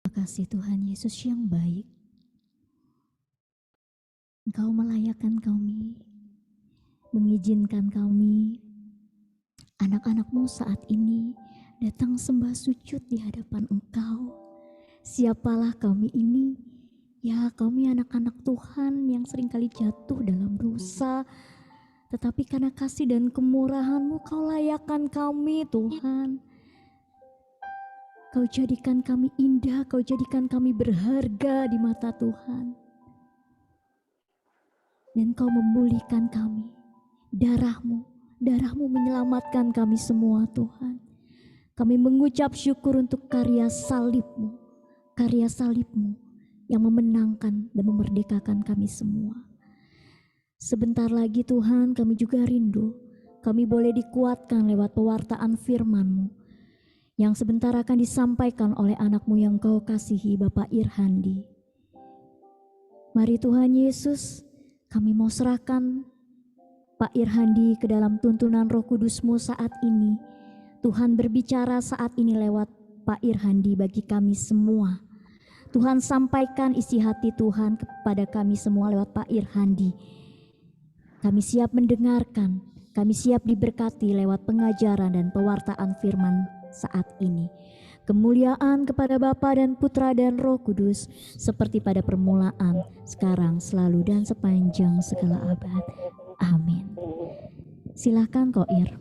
Terima kasih Tuhan Yesus yang baik. Engkau melayakkan kami, mengizinkan kami, anak-anak-Mu saat ini datang sembah sujud di hadapan Engkau. Siapalah kami ini? Ya, kami anak-anak Tuhan yang seringkali jatuh dalam dosa. Tetapi karena kasih dan kemurahan-Mu, Kau layakkan kami Tuhan. Kau jadikan kami indah, Kau jadikan kami berharga di mata Tuhan. Dan Kau memulihkan kami. Darah-Mu menyelamatkan kami semua Tuhan. Kami mengucap syukur untuk karya salib-Mu yang memenangkan dan memerdekakan kami semua. Sebentar lagi Tuhan, kami juga rindu, kami boleh dikuatkan lewat pewartaan firman-Mu yang sebentar akan disampaikan oleh anak-Mu yang Kau kasihi, Bapak Irhandi. Mari Tuhan Yesus, kami mau serahkan Pak Irhandi ke dalam tuntunan Roh Kudus-Mu saat ini. Tuhan berbicara saat ini lewat Pak Irhandi bagi kami semua. Tuhan sampaikan isi hati Tuhan kepada kami semua lewat Pak Irhandi. Kami siap mendengarkan, kami siap diberkati lewat pengajaran dan pewartaan firman saat ini. Kemuliaan kepada Bapa dan Putra dan Roh Kudus, seperti pada permulaan, sekarang, selalu, dan sepanjang segala abad. Amin. Silakan Koir.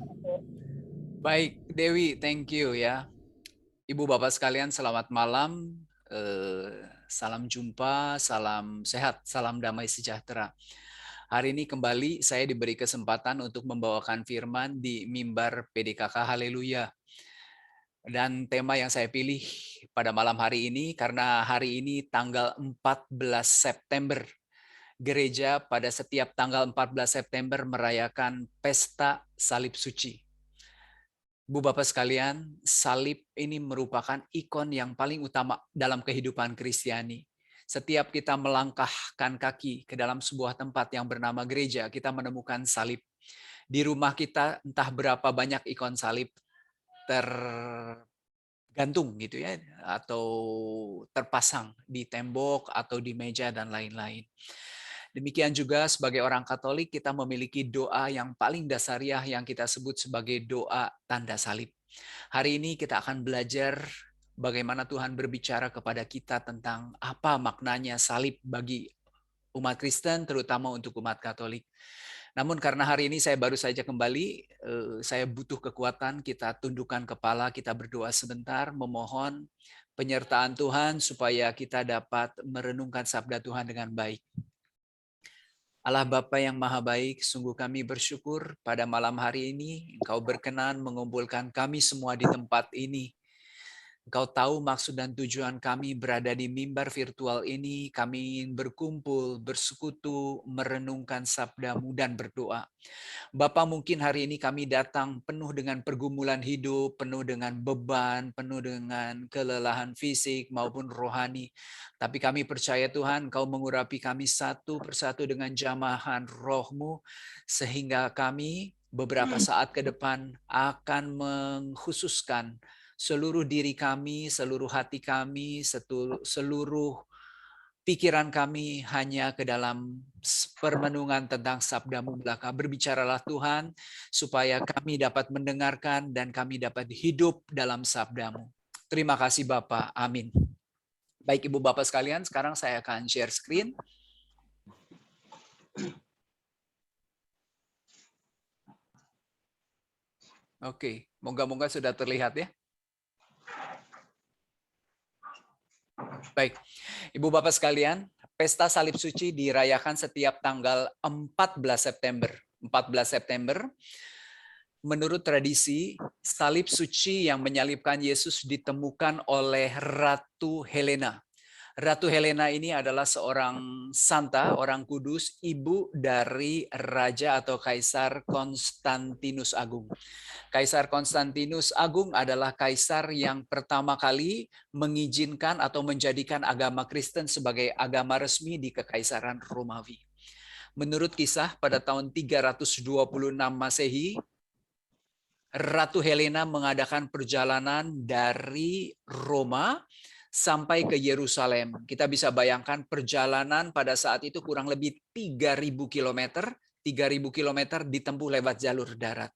Baik, Dewi, thank you ya. Ibu Bapak sekalian, selamat malam. Salam jumpa, salam sehat, salam damai sejahtera. Hari ini kembali saya diberi kesempatan untuk membawakan firman di mimbar PDKK Haleluya. Dan tema yang saya pilih pada malam hari ini, karena hari ini tanggal 14 September, gereja pada setiap tanggal 14 September merayakan Pesta Salib Suci. Bu Bapak sekalian, salib ini merupakan ikon yang paling utama dalam kehidupan Kristiani. Setiap kita melangkahkan kaki ke dalam sebuah tempat yang bernama gereja, kita menemukan salib. Di rumah kita entah berapa banyak ikon salib tergantung gitu ya, atau terpasang di tembok atau di meja dan lain-lain. Demikian juga sebagai orang Katolik kita memiliki doa yang paling dasariah yang kita sebut sebagai doa tanda salib. Hari ini kita akan belajar bagaimana Tuhan berbicara kepada kita tentang apa maknanya salib bagi umat Kristen, terutama untuk umat Katolik. Namun karena hari ini saya baru saja kembali, saya butuh kekuatan, kita tundukkan kepala, kita berdoa sebentar, memohon penyertaan Tuhan supaya kita dapat merenungkan sabda Tuhan dengan baik. Allah Bapa yang Maha Baik, sungguh kami bersyukur pada malam hari ini Engkau berkenan mengumpulkan kami semua di tempat ini. Engkau tahu maksud dan tujuan kami berada di mimbar virtual ini. Kami ingin berkumpul, bersekutu, merenungkan sabda-Mu dan berdoa. Bapa, mungkin hari ini kami datang penuh dengan pergumulan hidup, penuh dengan beban, penuh dengan kelelahan fisik maupun rohani. Tapi kami percaya Tuhan, Engkau mengurapi kami satu persatu dengan jamahan Roh-Mu, sehingga kami beberapa saat ke depan akan mengkhususkan seluruh diri kami, seluruh hati kami, seluruh pikiran kami hanya ke dalam permenungan tentang sabda-Mu belaka. Berbicaralah Tuhan, supaya kami dapat mendengarkan dan kami dapat hidup dalam sabda-Mu. Terima kasih Bapak. Amin. Baik Ibu Bapak sekalian, sekarang saya akan share screen. Oke, moga-moga sudah terlihat ya. Baik, Ibu Bapak sekalian, Pesta Salib Suci dirayakan setiap tanggal 14 September. 14 September, menurut tradisi, salib suci yang menyalibkan Yesus ditemukan oleh Ratu Helena. Ratu Helena ini adalah seorang santa, orang kudus, ibu dari Raja atau Kaisar Konstantinus Agung. Kaisar Konstantinus Agung adalah kaisar yang pertama kali mengizinkan atau menjadikan agama Kristen sebagai agama resmi di Kekaisaran Romawi. Menurut kisah, pada tahun 326 Masehi, Ratu Helena mengadakan perjalanan dari Roma sampai ke Yerusalem. Kita bisa bayangkan perjalanan pada saat itu kurang lebih 3.000 kilometer. 3.000 kilometer ditempuh lewat jalur darat.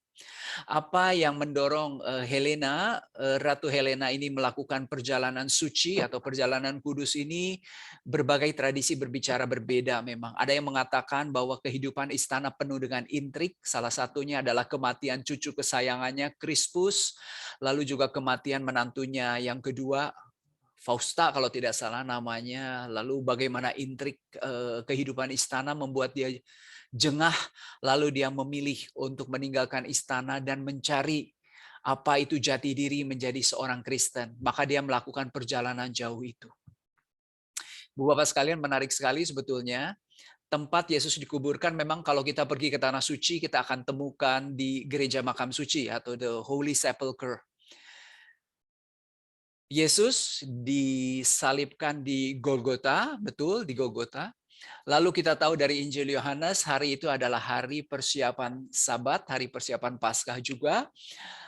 Apa yang mendorong Ratu Helena ini melakukan perjalanan suci atau perjalanan kudus ini? Berbagai tradisi berbicara berbeda memang. Ada yang mengatakan bahwa kehidupan istana penuh dengan intrik. Salah satunya adalah kematian cucu kesayangannya, Crispus. Lalu juga kematian menantunya yang kedua, Fausta kalau tidak salah namanya. Lalu bagaimana intrik kehidupan istana membuat dia jengah, lalu dia memilih untuk meninggalkan istana dan mencari apa itu jati diri menjadi seorang Kristen. Maka dia melakukan perjalanan jauh itu. Bu Bapak sekalian, menarik sekali sebetulnya. Tempat Yesus dikuburkan memang kalau kita pergi ke Tanah Suci, kita akan temukan di gereja makam suci atau the Holy Sepulchre. Yesus disalibkan di Golgota, betul di Golgota. Lalu kita tahu dari Injil Yohanes, hari itu adalah hari persiapan Sabat, hari persiapan Paskah juga.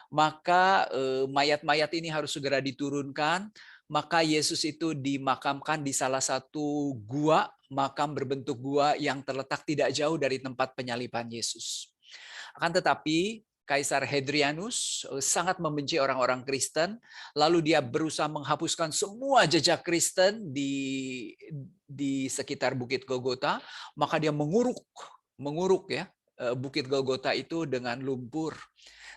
Maka mayat-mayat ini harus segera diturunkan. Maka Yesus itu dimakamkan di salah satu gua, makam berbentuk gua yang terletak tidak jauh dari tempat penyaliban Yesus. Akan tetapi Kaisar Hadrianus sangat membenci orang-orang Kristen, lalu dia berusaha menghapuskan semua jejak Kristen di sekitar Bukit Golgota, maka dia menguruk ya Bukit Golgota itu dengan lumpur.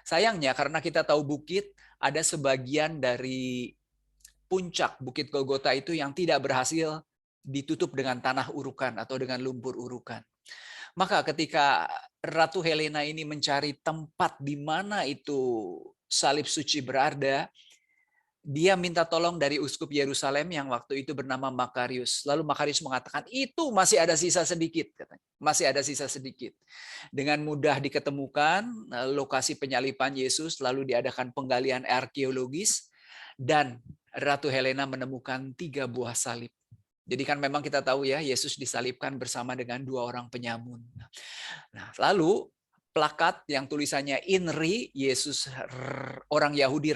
Sayangnya karena kita tahu bukit, ada sebagian dari puncak Bukit Golgota itu yang tidak berhasil ditutup dengan tanah urukan atau dengan lumpur urukan. Maka ketika Ratu Helena ini mencari tempat di mana itu salib suci berada, dia minta tolong dari uskup Yerusalem yang waktu itu bernama Makarius. Lalu Makarius mengatakan, itu masih ada sisa sedikit, katanya. Masih ada sisa sedikit. Dengan mudah diketemukan lokasi penyaliban Yesus, lalu diadakan penggalian arkeologis, dan Ratu Helena menemukan 3 buah salib. Jadi kan memang kita tahu ya, Yesus disalibkan bersama dengan 2 orang penyamun. Nah, lalu plakat yang tulisannya INRI, Yesus orang Yahudi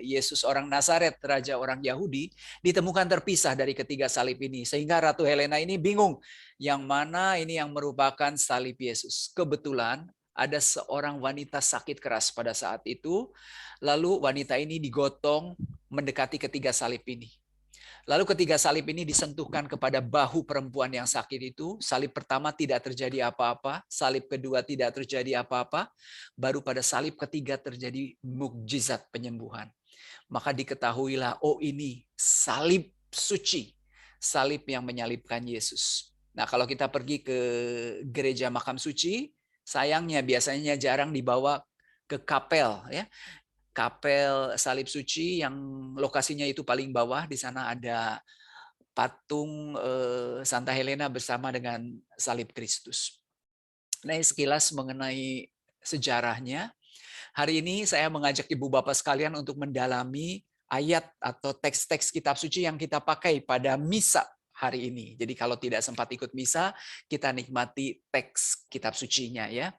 Yesus orang Nazaret raja orang Yahudi, ditemukan terpisah dari ketiga salib ini, sehingga Ratu Helena ini bingung yang mana ini yang merupakan salib Yesus. Kebetulan ada seorang wanita sakit keras pada saat itu, lalu wanita ini digotong mendekati ketiga salib ini. Lalu ketiga salib ini disentuhkan kepada bahu perempuan yang sakit itu. Salib pertama tidak terjadi apa-apa, salib kedua tidak terjadi apa-apa, baru pada salib ketiga terjadi mukjizat penyembuhan. Maka diketahuilah, oh ini salib suci, salib yang menyalibkan Yesus. Nah, kalau kita pergi ke gereja makam suci, sayangnya biasanya jarang dibawa ke kapel ya. Kapel salib suci yang lokasinya itu paling bawah, di sana ada patung Santa Helena bersama dengan salib Kristus. Nah, sekilas mengenai sejarahnya. Hari ini saya mengajak Ibu Bapak sekalian untuk mendalami ayat atau teks-teks kitab suci yang kita pakai pada misa hari ini. Jadi kalau tidak sempat ikut misa, kita nikmati teks kitab sucinya ya.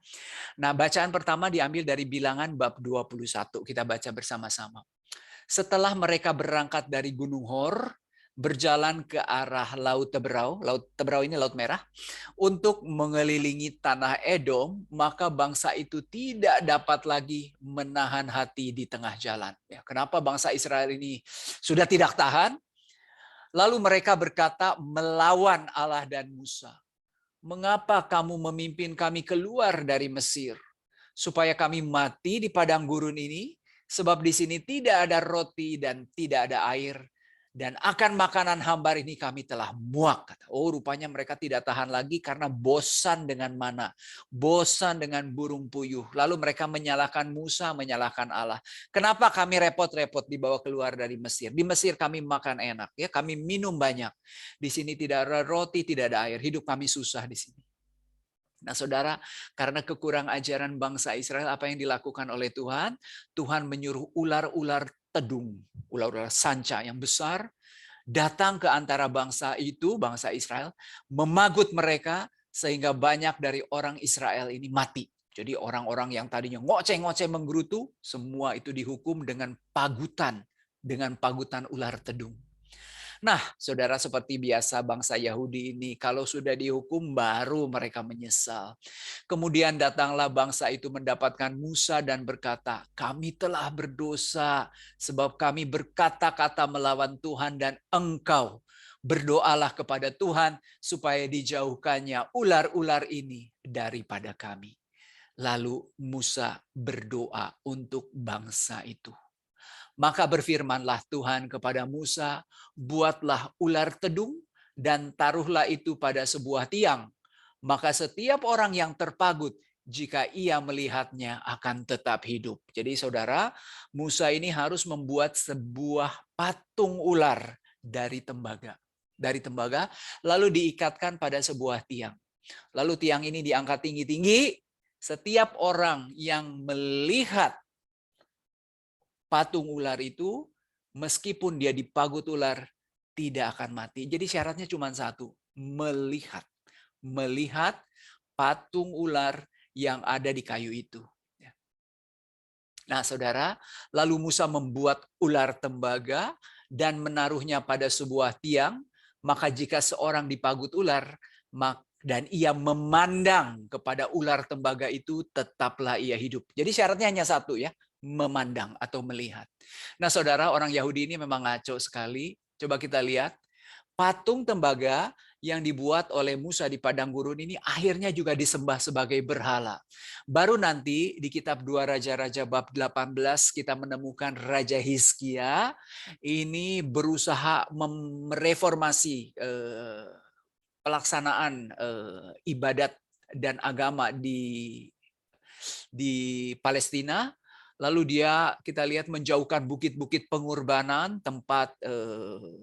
Nah, bacaan pertama diambil dari Bilangan bab 21. Kita baca bersama-sama. Setelah mereka berangkat dari Gunung Hor, berjalan ke arah Laut Teberau ini Laut Merah, untuk mengelilingi tanah Edom, maka bangsa itu tidak dapat lagi menahan hati di tengah jalan. Ya, kenapa bangsa Israel ini sudah tidak tahan? Lalu mereka berkata melawan Allah dan Musa. Mengapa kamu memimpin kami keluar dari Mesir, supaya kami mati di padang gurun ini? Sebab di sini tidak ada roti dan tidak ada air, dan akan makanan hambar ini kami telah muak. Oh, rupanya mereka tidak tahan lagi karena bosan dengan mana, bosan dengan burung puyuh. Lalu mereka menyalahkan Musa, menyalahkan Allah. Kenapa kami repot-repot dibawa keluar dari Mesir? Di Mesir kami makan enak, ya, kami minum banyak. Di sini tidak ada roti, tidak ada air. Hidup kami susah di sini. Nah, saudara, karena kekurang ajaran bangsa Israel, apa yang dilakukan oleh Tuhan? Tuhan menyuruh ular-ular tedung, ular-ular sanca yang besar, datang ke antara bangsa itu, bangsa Israel, memagut mereka, sehingga banyak dari orang Israel ini mati. Jadi orang-orang yang tadinya ngoceh-ngoceh menggerutu, semua itu dihukum dengan pagutan dengan pagutan ular tedung. Nah, saudara, seperti biasa bangsa Yahudi ini, kalau sudah dihukum baru mereka menyesal. Kemudian datanglah bangsa itu mendapatkan Musa dan berkata, kami telah berdosa sebab kami berkata-kata melawan Tuhan dan engkau. Berdoalah kepada Tuhan supaya dijauhkannya ular-ular ini daripada kami. Lalu Musa berdoa untuk bangsa itu. Maka berfirmanlah Tuhan kepada Musa, buatlah ular tedung dan taruhlah itu pada sebuah tiang. Maka setiap orang yang terpagut, jika ia melihatnya akan tetap hidup. Jadi saudara, Musa ini harus membuat sebuah patung ular dari tembaga. Dari tembaga, lalu diikatkan pada sebuah tiang. Lalu tiang ini diangkat tinggi-tinggi, setiap orang yang melihat patung ular itu, meskipun dia dipagut ular, tidak akan mati. Jadi syaratnya cuma satu, melihat. Melihat patung ular yang ada di kayu itu. Nah saudara, lalu Musa membuat ular tembaga dan menaruhnya pada sebuah tiang. Maka jika seorang dipagut ular, dan ia memandang kepada ular tembaga itu, tetaplah ia hidup. Jadi syaratnya hanya satu ya, memandang atau melihat. Nah saudara, orang Yahudi ini memang ngaco sekali. Coba kita lihat, patung tembaga yang dibuat oleh Musa di padang gurun ini akhirnya juga disembah sebagai berhala. Baru nanti di kitab 2 Raja-Raja bab 18 kita menemukan Raja Hizkia ini berusaha mereformasi pelaksanaan ibadat dan agama di Palestina. Lalu kita lihat menjauhkan bukit-bukit pengorbanan, tempat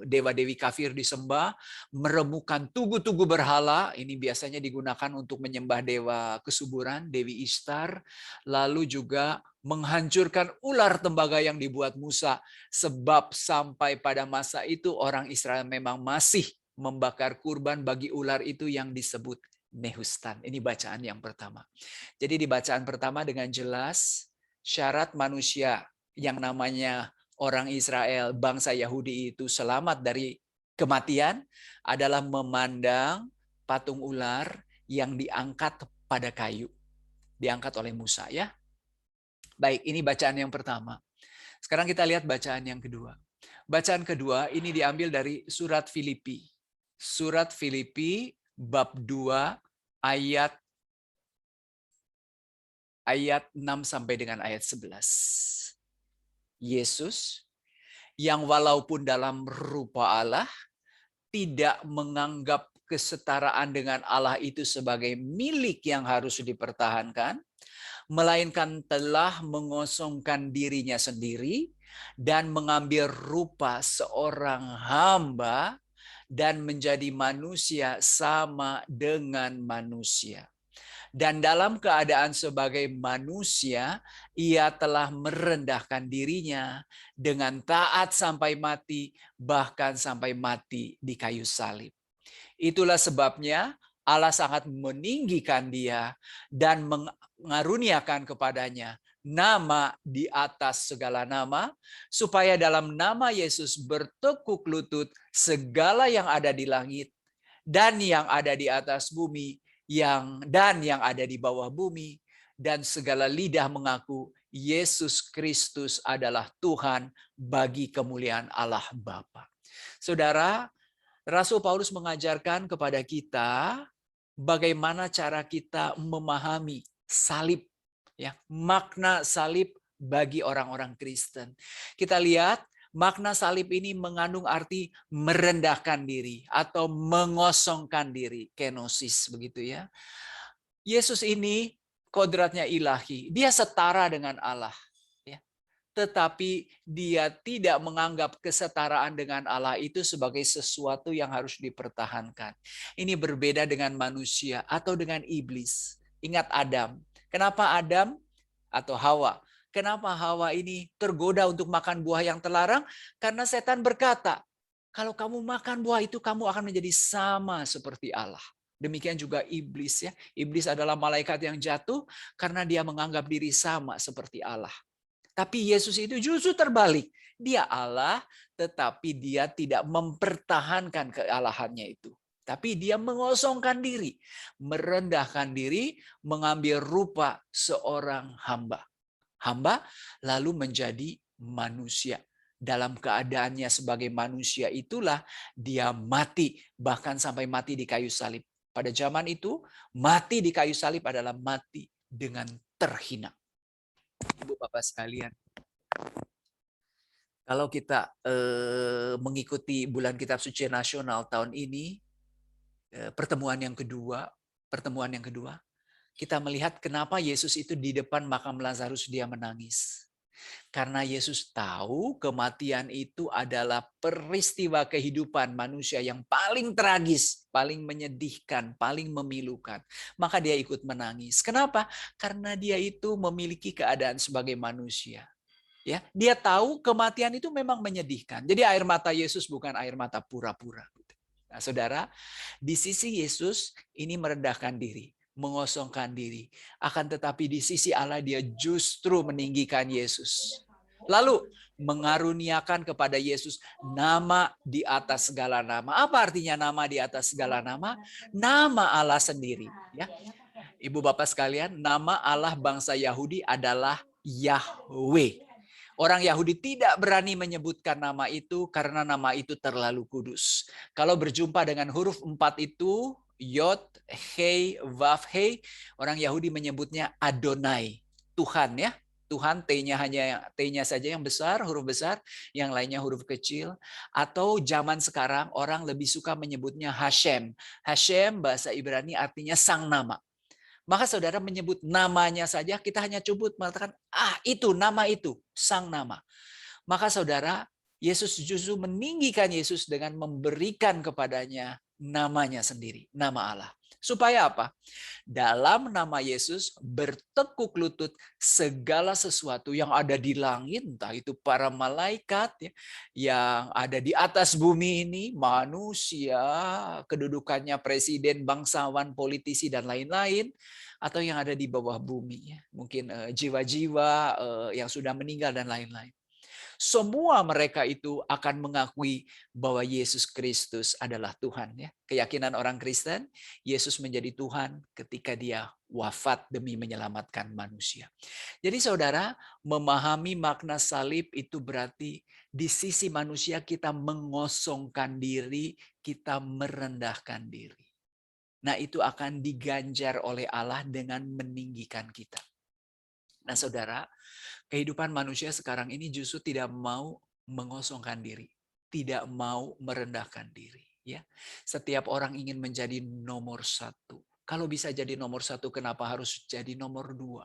dewa-dewi kafir disembah, meremukan tugu-tugu berhala, ini biasanya digunakan untuk menyembah dewa kesuburan, Dewi Ishtar, lalu juga menghancurkan ular tembaga yang dibuat Musa, sebab sampai pada masa itu orang Israel memang masih membakar kurban bagi ular itu yang disebut Nehustan. Ini bacaan yang pertama. Jadi di bacaan pertama dengan jelas, syarat manusia yang namanya orang Israel, bangsa Yahudi itu selamat dari kematian adalah memandang patung ular yang diangkat pada kayu. Diangkat oleh Musa ya. Baik, ini bacaan yang pertama. Sekarang kita lihat bacaan yang kedua. Bacaan kedua ini diambil dari surat Filipi. Surat Filipi bab 2 ayat 6 sampai dengan ayat 11. Yesus yang walaupun dalam rupa Allah tidak menganggap kesetaraan dengan Allah itu sebagai milik yang harus dipertahankan, melainkan telah mengosongkan dirinya sendiri dan mengambil rupa seorang hamba dan menjadi manusia sama dengan manusia. Dan dalam keadaan sebagai manusia, ia telah merendahkan dirinya dengan taat sampai mati, bahkan sampai mati di kayu salib. Itulah sebabnya Allah sangat meninggikan dia dan mengaruniakan kepadanya nama di atas segala nama, supaya dalam nama Yesus bertekuk lutut segala yang ada di langit dan yang ada di atas bumi, yang ada di bawah bumi, dan segala lidah mengaku Yesus Kristus adalah Tuhan bagi kemuliaan Allah Bapa. Saudara, Rasul Paulus mengajarkan kepada kita bagaimana cara kita memahami salib, ya, makna salib bagi orang-orang Kristen. Kita lihat makna salib ini mengandung arti merendahkan diri atau mengosongkan diri, kenosis begitu ya. Yesus ini kodratnya ilahi, dia setara dengan Allah. Ya. Tetapi dia tidak menganggap kesetaraan dengan Allah itu sebagai sesuatu yang harus dipertahankan. Ini berbeda dengan manusia atau dengan iblis. Ingat Adam. Kenapa Adam atau Hawa? Kenapa Hawa ini tergoda untuk makan buah yang terlarang? Karena setan berkata, kalau kamu makan buah itu kamu akan menjadi sama seperti Allah. Demikian juga iblis ya. Iblis adalah malaikat yang jatuh karena dia menganggap diri sama seperti Allah. Tapi Yesus itu justru terbalik. Dia Allah, tetapi dia tidak mempertahankan kealahannya itu. Tapi dia mengosongkan diri, merendahkan diri, mengambil rupa seorang hamba. Hamba lalu menjadi manusia. Dalam keadaannya sebagai manusia itulah dia mati, bahkan sampai mati di kayu salib. Pada zaman itu, mati di kayu salib adalah mati dengan terhina. Ibu Bapak sekalian, kalau kita mengikuti bulan kitab suci nasional tahun ini, pertemuan yang kedua, kita melihat kenapa Yesus itu di depan makam Lazarus dia menangis. Karena Yesus tahu kematian itu adalah peristiwa kehidupan manusia yang paling tragis, paling menyedihkan, paling memilukan. Maka dia ikut menangis. Kenapa? Karena dia itu memiliki keadaan sebagai manusia. Ya, dia tahu kematian itu memang menyedihkan. Jadi air mata Yesus bukan air mata pura-pura. Nah, saudara, di sisi Yesus ini merendahkan diri, mengosongkan diri. Akan tetapi di sisi Allah dia justru meninggikan Yesus. Lalu mengaruniakan kepada Yesus nama di atas segala nama. Apa artinya nama di atas segala nama? Nama Allah sendiri. Ya, Ibu Bapak sekalian, nama Allah bangsa Yahudi adalah Yahweh. Orang Yahudi tidak berani menyebutkan nama itu karena nama itu terlalu kudus. Kalau berjumpa dengan huruf 4 itu, Yod, Hei, Vav, Hei, orang Yahudi menyebutnya Adonai, Tuhan ya. Tuhan T-nya saja yang besar, huruf besar, yang lainnya huruf kecil. Atau zaman sekarang orang lebih suka menyebutnya Hashem. Hashem bahasa Ibrani artinya sang nama. Maka saudara menyebut namanya saja, kita hanya cukup mengatakan, itu, nama itu, sang nama. Maka saudara, Yesus justru meninggikan Yesus dengan memberikan kepadanya namanya sendiri, nama Allah. Supaya apa? Dalam nama Yesus bertekuk lutut segala sesuatu yang ada di langit, entah itu para malaikat ya, yang ada di atas bumi ini, manusia, kedudukannya presiden, bangsawan, politisi, dan lain-lain, atau yang ada di bawah bumi, ya. Mungkin jiwa-jiwa yang sudah meninggal dan lain-lain. Semua mereka itu akan mengakui bahwa Yesus Kristus adalah Tuhan. Ya. Keyakinan orang Kristen, Yesus menjadi Tuhan ketika dia wafat demi menyelamatkan manusia. Jadi saudara, memahami makna salib itu berarti di sisi manusia kita mengosongkan diri, kita merendahkan diri. Nah itu akan diganjar oleh Allah dengan meninggikan kita. Nah saudara, kehidupan manusia sekarang ini justru tidak mau mengosongkan diri, tidak mau merendahkan diri. Ya, setiap orang ingin menjadi nomor satu. Kalau bisa jadi nomor satu, kenapa harus jadi nomor dua?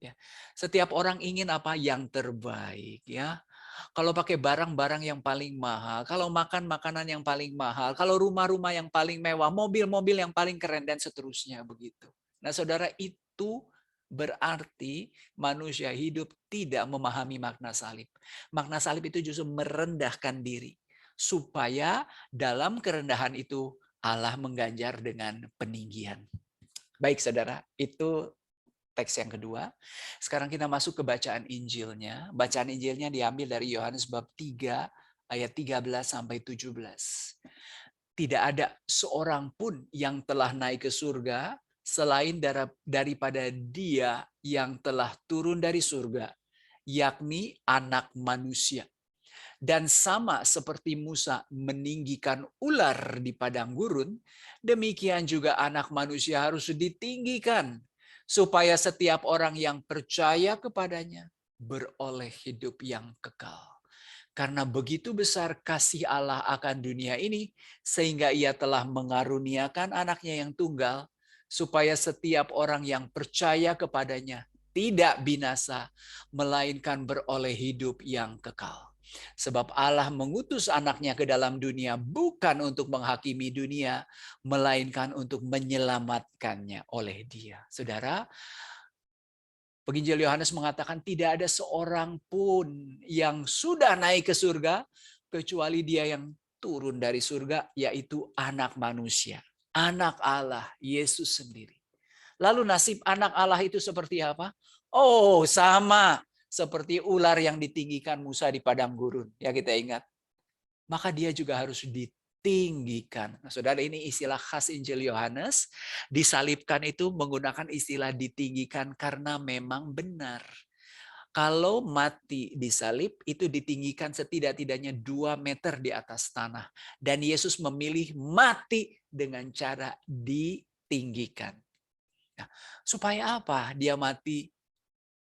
Ya, setiap orang ingin apa yang terbaik. Ya, kalau pakai barang-barang yang paling mahal, kalau makan makanan yang paling mahal, kalau rumah-rumah yang paling mewah, mobil-mobil yang paling keren dan seterusnya begitu. Nah, saudara itu berarti manusia hidup tidak memahami makna salib. Makna salib itu justru merendahkan diri. Supaya dalam kerendahan itu Allah mengganjar dengan peninggian. Baik saudara, itu teks yang kedua. Sekarang kita masuk ke bacaan Injilnya. Bacaan Injilnya diambil dari Yohanes bab 3 ayat 13 sampai 17. Tidak ada seorang pun yang telah naik ke surga selain daripada Dia yang telah turun dari surga, yakni Anak Manusia. Dan sama seperti Musa meninggikan ular di padang gurun, demikian juga Anak Manusia harus ditinggikan, supaya setiap orang yang percaya kepadanya beroleh hidup yang kekal. Karena begitu besar kasih Allah akan dunia ini, sehingga Ia telah mengaruniakan anaknya yang tunggal, supaya setiap orang yang percaya kepadanya tidak binasa, melainkan beroleh hidup yang kekal. Sebab Allah mengutus anaknya ke dalam dunia bukan untuk menghakimi dunia, melainkan untuk menyelamatkannya oleh Dia. Saudara, Penginjil Yohanes mengatakan tidak ada seorang pun yang sudah naik ke surga kecuali Dia yang turun dari surga, yaitu Anak Manusia, Anak Allah, Yesus sendiri. Lalu nasib Anak Allah itu seperti apa? Oh, sama seperti ular yang ditinggikan Musa di padang gurun. Ya, kita ingat. Maka dia juga harus ditinggikan. Nah, saudara, ini istilah khas Injil Yohanes. Disalibkan itu menggunakan istilah ditinggikan karena memang benar. Kalau mati disalib, itu ditinggikan setidak-tidaknya 2 meter di atas tanah. Dan Yesus memilih mati dengan cara ditinggikan. Nah, supaya apa dia mati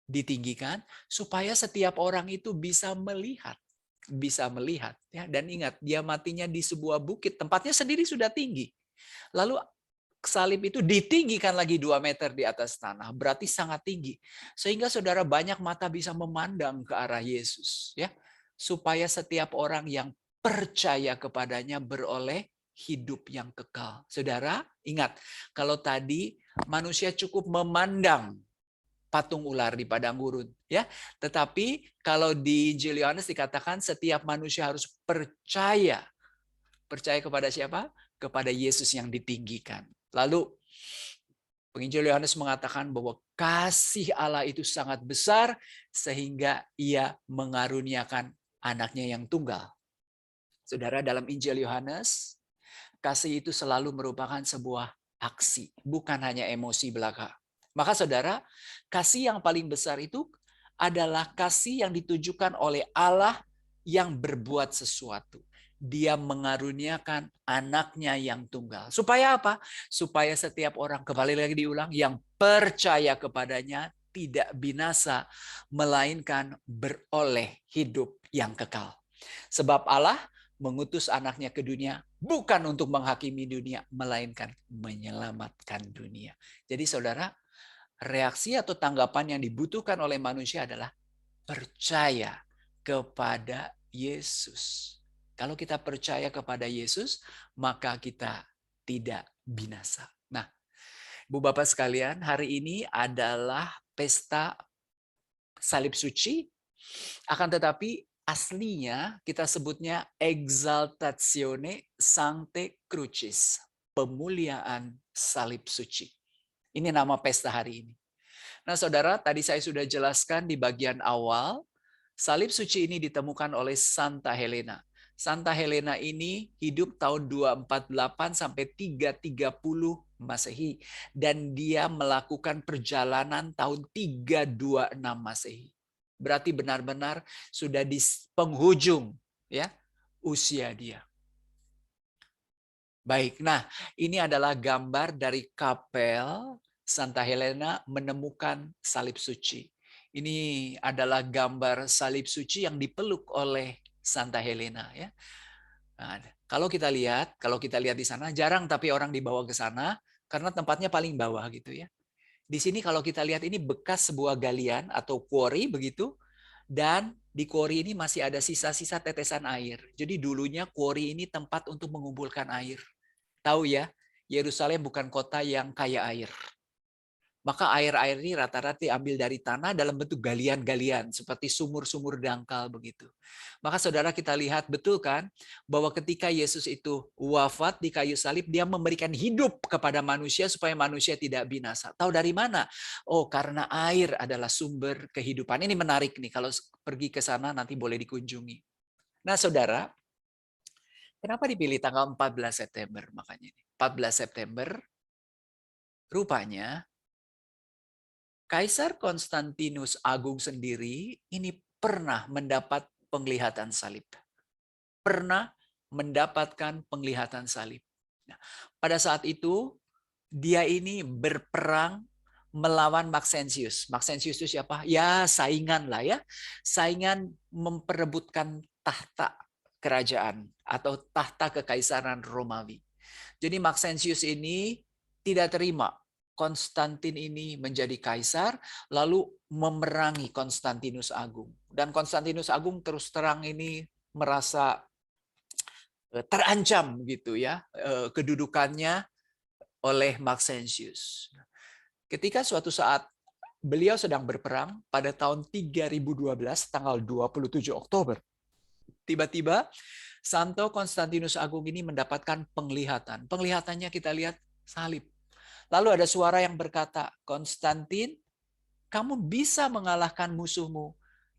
ditinggikan? Supaya setiap orang itu bisa melihat. Bisa melihat. Ya. Dan ingat, dia matinya di sebuah bukit. Tempatnya sendiri sudah tinggi. Lalu salib itu ditinggikan lagi 2 meter di atas tanah. Berarti sangat tinggi. Sehingga saudara banyak mata bisa memandang ke arah Yesus. Ya, supaya setiap orang yang percaya kepadanya beroleh hidup yang kekal. Saudara, ingat, kalau tadi manusia cukup memandang patung ular di padang gurun, ya. Tetapi kalau di Injil Yohanes dikatakan setiap manusia harus percaya. Percaya kepada siapa? Kepada Yesus yang ditinggikan. Lalu penginjil Yohanes mengatakan bahwa kasih Allah itu sangat besar sehingga ia mengaruniakan anaknya yang tunggal. Saudara, dalam Injil Yohanes, kasih itu selalu merupakan sebuah aksi, bukan hanya emosi belaka. Maka saudara, kasih yang paling besar itu adalah kasih yang ditujukan oleh Allah yang berbuat sesuatu. Dia mengaruniakan anaknya yang tunggal. Supaya apa? Supaya setiap orang, kembali lagi diulang, yang percaya kepadanya tidak binasa, melainkan beroleh hidup yang kekal. Sebab Allah mengutus anaknya ke dunia bukan untuk menghakimi dunia, melainkan menyelamatkan dunia. Jadi saudara, reaksi atau tanggapan yang dibutuhkan oleh manusia adalah percaya kepada Yesus. Kalau kita percaya kepada Yesus, maka kita tidak binasa. Nah, Ibu Bapak sekalian, hari ini adalah pesta salib suci, akan tetapi aslinya kita sebutnya Exaltatione Sancte Crucis, pemuliaan salib suci. Ini nama pesta hari ini. Nah, saudara, tadi saya sudah jelaskan di bagian awal, salib suci ini ditemukan oleh Santa Helena. Santa Helena ini hidup tahun 248 sampai 330 Masehi, dan dia melakukan perjalanan tahun 326 Masehi. Berarti benar-benar sudah di penghujung ya usia dia. Baik, nah ini adalah gambar dari kapel Santa Helena menemukan salib suci. Ini adalah gambar salib suci yang dipeluk oleh Santa Helena ya. Nah, kalau kita lihat di sana jarang tapi orang dibawa ke sana karena tempatnya paling bawah gitu ya. Di sini kalau kita lihat ini bekas sebuah galian atau quarry begitu, dan di quarry ini masih ada sisa-sisa tetesan air. Jadi dulunya quarry ini tempat untuk mengumpulkan air. Tahu ya, Yerusalem bukan kota yang kaya air. Maka air-air ini rata-rata diambil dari tanah dalam bentuk galian-galian, seperti sumur-sumur dangkal begitu. Maka saudara, kita lihat betul kan, bahwa ketika Yesus itu wafat di kayu salib, dia memberikan hidup kepada manusia supaya manusia tidak binasa. Tahu dari mana? Oh, karena air adalah sumber kehidupan. Ini menarik nih, kalau pergi ke sana nanti boleh dikunjungi. Nah saudara, kenapa dipilih tanggal 14 September? Makanya 14 September, rupanya Kaisar Konstantinus Agung sendiri ini pernah mendapat penglihatan salib. Pernah mendapatkan penglihatan salib. Nah, pada saat itu, dia ini berperang melawan Maxentius. Maxentius itu siapa? Ya, saingan lah ya. Saingan memperebutkan tahta kerajaan atau tahta kekaisaran Romawi. Jadi Maxentius ini tidak terima Konstantin ini menjadi kaisar, lalu memerangi Konstantinus Agung. Dan Konstantinus Agung terus terang ini merasa terancam gitu ya kedudukannya oleh Maxentius. Ketika suatu saat beliau sedang berperang pada tahun 3012 tanggal 27 Oktober, tiba-tiba Santo Konstantinus Agung ini mendapatkan penglihatan. Penglihatannya kita lihat salib. Lalu ada suara yang berkata, Konstantin, kamu bisa mengalahkan musuhmu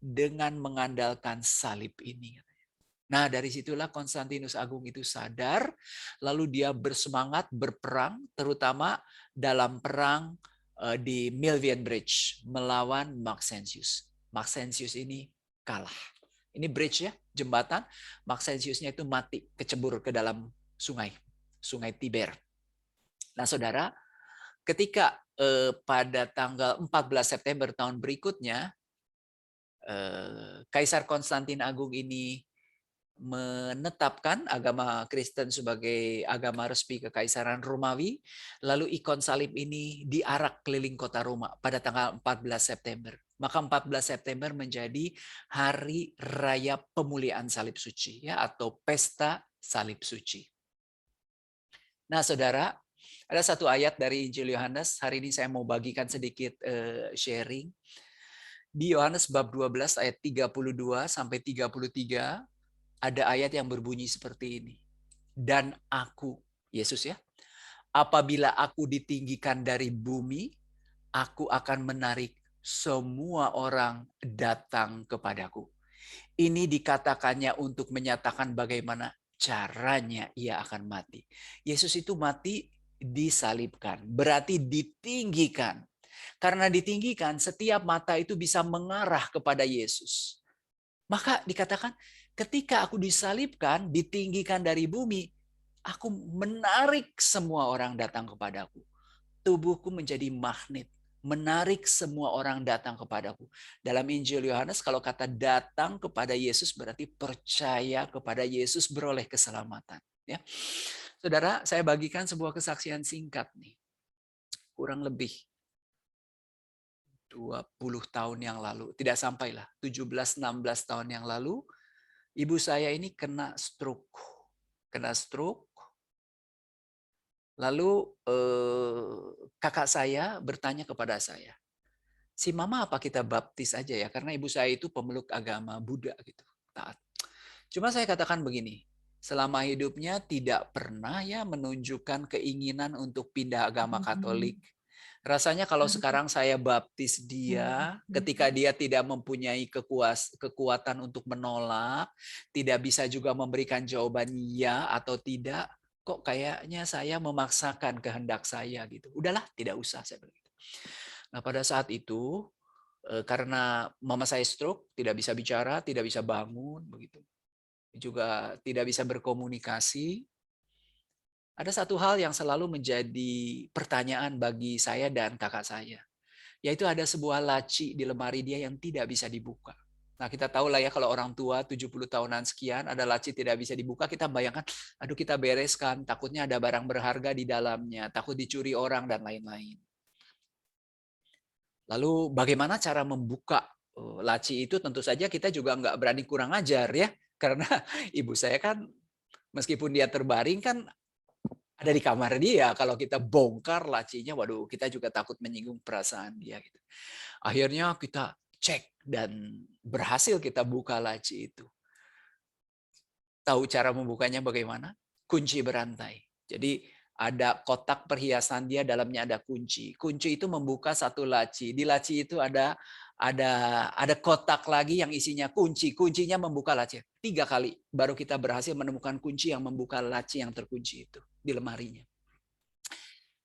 dengan mengandalkan salib ini. Nah, dari situlah Konstantinus Agung itu sadar, lalu dia bersemangat berperang, terutama dalam perang di Milvian Bridge melawan Maxentius. Maxentius ini kalah. Ini bridge ya, jembatan. Maxentiusnya itu mati, kecebur ke dalam sungai, sungai Tiber. Nah, saudara, ketika pada tanggal 14 September tahun berikutnya, Kaisar Konstantin Agung ini menetapkan agama Kristen sebagai agama resmi Kekaisaran Romawi, lalu ikon salib ini diarak keliling kota Roma pada tanggal 14 September. Maka 14 September menjadi hari raya pemuliaan salib suci ya, atau pesta salib suci. Nah, saudara, ada satu ayat dari Injil Yohanes, hari ini saya mau bagikan sedikit sharing. Di Yohanes bab 12 ayat 32 sampai 33, ada ayat yang berbunyi seperti ini. Dan aku, Yesus ya, apabila aku ditinggikan dari bumi, aku akan menarik semua orang datang kepadaku. Ini dikatakannya untuk menyatakan bagaimana caranya ia akan mati. Yesus itu mati disalibkan, berarti ditinggikan. Karena ditinggikan, setiap mata itu bisa mengarah kepada Yesus. Maka dikatakan, ketika aku disalibkan, ditinggikan dari bumi, aku menarik semua orang datang kepadaku. Tubuhku menjadi magnet, menarik semua orang datang kepadaku. Dalam Injil Yohanes, kalau kata datang kepada Yesus berarti percaya kepada Yesus beroleh keselamatan. Ya, saudara, saya bagikan sebuah kesaksian singkat nih, kurang lebih 20 tahun yang lalu, tidak sampailah 17-16 tahun yang lalu, ibu saya ini kena stroke. Lalu kakak saya bertanya kepada saya, si mama apa kita baptis aja ya? Karena ibu saya itu pemeluk agama Buddha gitu, taat. Cuma saya katakan begini, selama hidupnya tidak pernah ya menunjukkan keinginan untuk pindah agama Katolik. Rasanya kalau sekarang saya baptis dia, ketika dia tidak mempunyai kekuatan untuk menolak, tidak bisa juga memberikan jawaban ya atau tidak, kok kayaknya saya memaksakan kehendak saya gitu. Udahlah, tidak usah saya bilang gitu. Nah, pada saat itu karena mama saya stroke, tidak bisa bicara, tidak bisa bangun begitu. Juga tidak bisa berkomunikasi. Ada satu hal yang selalu menjadi pertanyaan bagi saya dan kakak saya, yaitu ada sebuah laci di lemari dia yang tidak bisa dibuka. Nah, kita tahu lah ya kalau orang tua 70 tahunan sekian ada laci tidak bisa dibuka, kita bayangkan, aduh kita bereskan, takutnya ada barang berharga di dalamnya, takut dicuri orang dan lain-lain. Lalu bagaimana cara membuka laci itu? Tentu saja kita juga nggak berani kurang ajar ya, karena ibu saya kan meskipun dia terbaring kan ada di kamar dia. Kalau kita bongkar lacinya, waduh, kita juga takut menyinggung perasaan dia. Gitu. Akhirnya kita cek dan berhasil kita buka laci itu. Tahu cara membukanya bagaimana? Kunci berantai. Jadi ada kotak perhiasan dia, dalamnya ada kunci. Kunci itu membuka satu laci. Di laci itu ada kotak lagi yang isinya kunci. Kuncinya membuka laci. 3 kali baru kita berhasil menemukan kunci yang membuka laci yang terkunci itu di lemarinya.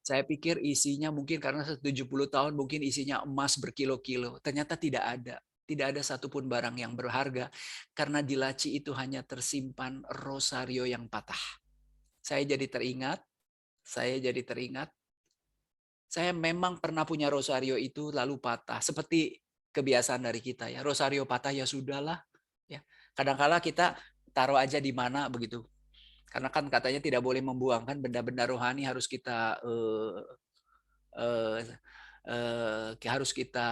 Saya pikir isinya mungkin karena 70 tahun mungkin isinya emas berkilo-kilo. Ternyata tidak ada. Tidak ada satupun barang yang berharga. Karena di laci itu hanya tersimpan rosario yang patah. Saya jadi teringat. Saya memang pernah punya rosario itu lalu patah. Seperti kebiasaan dari kita ya. Rosario patah ya sudahlah. Ya. Kadang-kala kita taruh aja di mana begitu. Karena kan katanya tidak boleh membuangkan benda-benda rohani, harus kita harus kita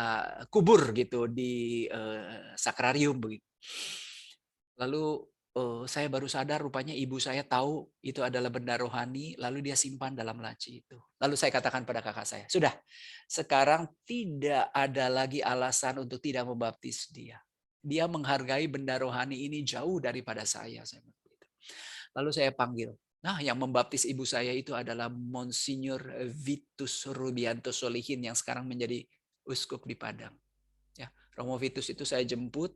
kubur gitu di sakrarium begitu. Lalu saya baru sadar rupanya ibu saya tahu itu adalah benda rohani, lalu dia simpan dalam laci itu. Lalu saya katakan pada kakak saya, sudah, sekarang tidak ada lagi alasan untuk tidak membaptis dia. Dia menghargai benda rohani ini jauh daripada saya. Lalu saya panggil. Nah, yang membaptis ibu saya itu adalah Monsinyur Vitus Rubianto Solihin yang sekarang menjadi uskup di Padang. Ya, Romo Vitus itu saya jemput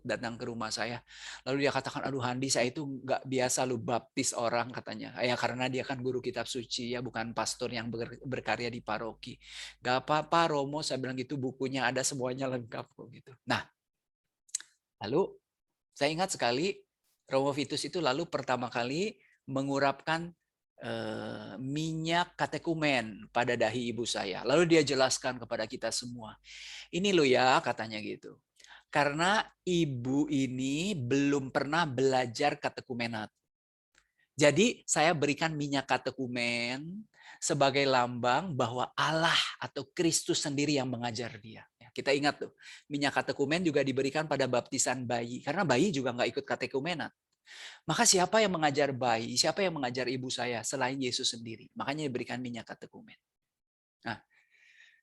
datang ke rumah saya. Lalu dia katakan, aduh Handi, saya itu nggak biasa lu baptis orang katanya. Ya karena dia kan guru kitab suci ya, bukan pastor yang berkarya di paroki. Gak apa-apa Romo, saya bilang gitu, bukunya ada semuanya lengkap kok gitu. Nah, lalu saya ingat sekali Romo Vitus itu lalu pertama kali mengurapkan minyak katekumen pada dahi ibu saya. Lalu dia jelaskan kepada kita semua. Ini loh ya katanya gitu. Karena ibu ini belum pernah belajar katekumenat. Jadi saya berikan minyak katekumen sebagai lambang bahwa Allah atau Kristus sendiri yang mengajar dia. Kita ingat tuh, minyak katekumen juga diberikan pada baptisan bayi. Karena bayi juga nggak ikut katekumenat. Maka siapa yang mengajar bayi, siapa yang mengajar ibu saya selain Yesus sendiri. Makanya diberikan minyak katekumen. Nah,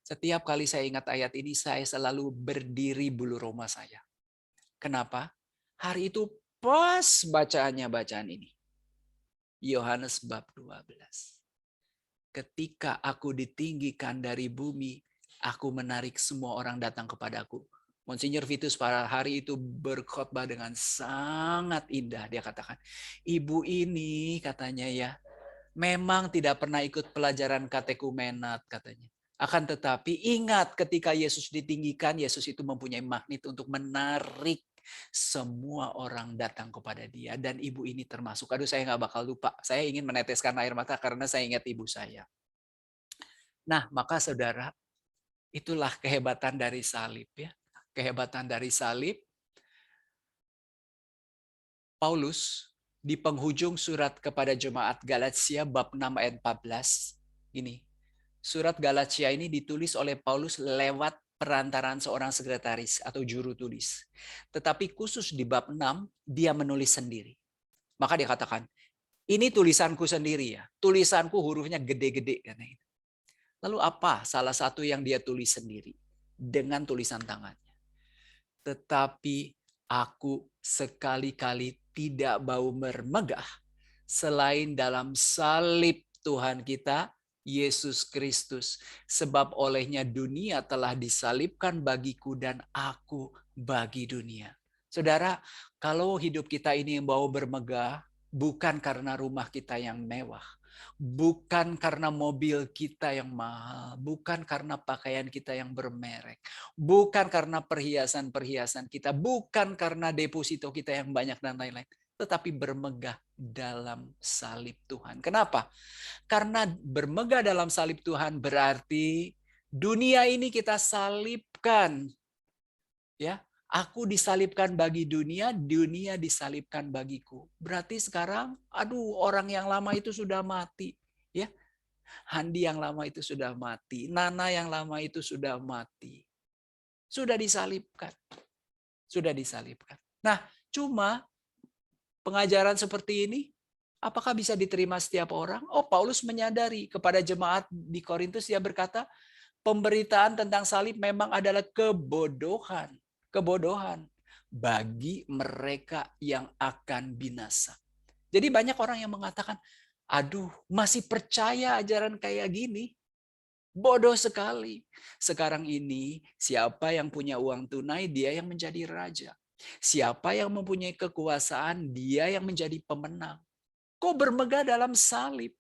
setiap kali saya ingat ayat ini, saya selalu berdiri bulu roma saya. Kenapa? Hari itu pas bacaannya bacaan ini. Yohanes bab 12. Ketika aku ditinggikan dari bumi, aku menarik semua orang datang kepadaku. Monsinyur Vitus pada hari itu berkhotbah dengan sangat indah. Dia katakan, ibu ini katanya ya, memang tidak pernah ikut pelajaran katekumenat katanya. Akan tetapi ingat ketika Yesus ditinggikan, Yesus itu mempunyai magnet untuk menarik semua orang datang kepada dia. Dan ibu ini termasuk. Aduh saya nggak bakal lupa. Saya ingin meneteskan air mata karena saya ingat ibu saya. Nah maka saudara, itulah kehebatan dari salib ya. Kehebatan dari salib. Paulus di penghujung surat kepada jemaat Galatia bab 6 ayat 14. Ini. Surat Galatia ini ditulis oleh Paulus lewat perantaraan seorang sekretaris atau juru tulis. Tetapi khusus di bab 6 dia menulis sendiri. Maka dia katakan, ini tulisanku sendiri ya. Tulisanku hurufnya gede-gede. Lalu apa salah satu yang dia tulis sendiri? Dengan tulisan tangannya. Tetapi aku sekali-kali tidak mau bermegah selain dalam salib Tuhan kita, Yesus Kristus. Sebab olehnya dunia telah disalibkan bagiku dan aku bagi dunia. Saudara, kalau hidup kita ini mau bermegah, bukan karena rumah kita yang mewah. Bukan karena mobil kita yang mahal, bukan karena pakaian kita yang bermerek, bukan karena perhiasan-perhiasan kita, bukan karena deposito kita yang banyak dan lain-lain, tetapi bermegah dalam salib Tuhan. Kenapa? Karena bermegah dalam salib Tuhan berarti dunia ini kita salibkan. Ya, aku disalibkan bagi dunia, dunia disalibkan bagiku. Berarti sekarang, aduh, orang yang lama itu sudah mati, ya. Handi yang lama itu sudah mati, Nana yang lama itu sudah mati. Sudah disalibkan. Sudah disalibkan. Nah, cuma pengajaran seperti ini apakah bisa diterima setiap orang? Oh, Paulus menyadari kepada jemaat di Korintus, dia berkata, pemberitaan tentang salib memang adalah kebodohan. Kebodohan bagi mereka yang akan binasa. Jadi banyak orang yang mengatakan, aduh masih percaya ajaran kayak gini? Bodoh sekali. Sekarang ini siapa yang punya uang tunai, dia yang menjadi raja. Siapa yang mempunyai kekuasaan, dia yang menjadi pemenang. Kok bermegah dalam salib?